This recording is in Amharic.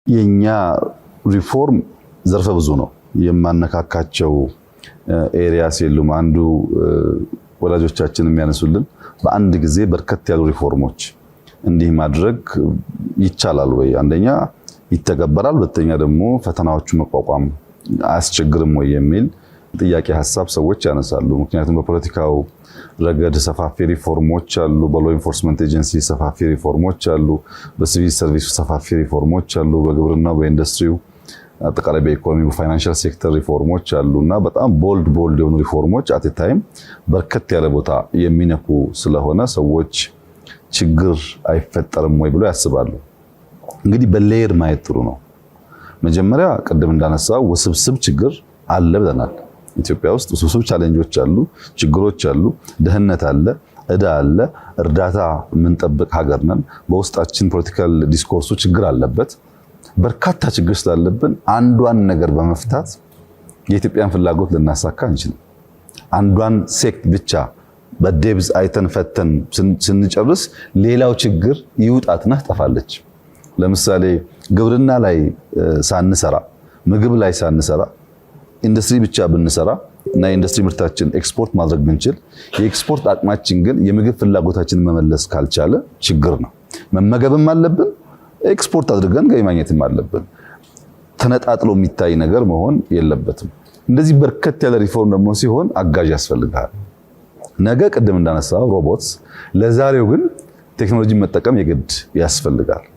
የኛ ሪፎርም ዘርፈ ብዙ ነው። የማነካካቸው ኤሪያስ የሉም። አንዱ ወላጆቻችን የሚያነሱልን በአንድ ጊዜ በርከት ያሉ ሪፎርሞች እንዲህ ማድረግ ይቻላል ወይ? አንደኛ ይተገበራል፣ ሁለተኛ ደግሞ ፈተናዎቹ መቋቋም አያስቸግርም ወይ የሚል ጥያቄ ሐሳብ ሰዎች ያነሳሉ። ምክንያቱም በፖለቲካው ረገድ ሰፋፊ ሪፎርሞች አሉ፣ በሎ ኢንፎርስመንት ኤጀንሲ ሰፋፊ ሪፎርሞች አሉ፣ በሲቪል ሰርቪስ ሰፋፊ ሪፎርሞች አሉ፣ በግብርናው በኢንዱስትሪው አጠቃላይ በኢኮኖሚ በፋይናንሻል ሴክተር ሪፎርሞች አሉና በጣም ቦልድ የሆኑ ሪፎርሞች አት ታይም በርከት ያለ ቦታ የሚነኩ ስለሆነ ሰዎች ችግር አይፈጠርም ወይ ብሎ ያስባሉ። እንግዲህ በሌየር ማየት ጥሩ ነው። መጀመሪያ ቅድም እንዳነሳው ውስብስብ ችግር አለ ብለናል። ኢትዮጵያ ውስጥ ውስብስብ ቻሌንጆች አሉ፣ ችግሮች አሉ፣ ድህነት አለ፣ ዕዳ አለ፣ እርዳታ የምንጠብቅ ሀገር ነን። በውስጣችን ፖለቲካል ዲስኮርሱ ችግር አለበት። በርካታ ችግር ስላለብን አንዷን ነገር በመፍታት የኢትዮጵያን ፍላጎት ልናሳካ እንችላለን። አንዷን ሴክት ብቻ በዴብዝ አይተን ፈተን ስንጨርስ ሌላው ችግር ይውጣትና ትጠፋለች። ለምሳሌ ግብርና ላይ ሳንሰራ፣ ምግብ ላይ ሳንሰራ ኢንዱስትሪ ብቻ ብንሰራ እና የኢንዱስትሪ ምርታችን ኤክስፖርት ማድረግ ብንችል የኤክስፖርት አቅማችን ግን የምግብ ፍላጎታችንን መመለስ ካልቻለ ችግር ነው። መመገብም አለብን፣ ኤክስፖርት አድርገን ገቢ ማግኘትም አለብን። ተነጣጥሎ የሚታይ ነገር መሆን የለበትም። እንደዚህ በርከት ያለ ሪፎርም ደግሞ ሲሆን አጋዥ ያስፈልጋል። ነገ ቅድም እንዳነሳው ሮቦትስ፣ ለዛሬው ግን ቴክኖሎጂ መጠቀም የግድ ያስፈልጋል።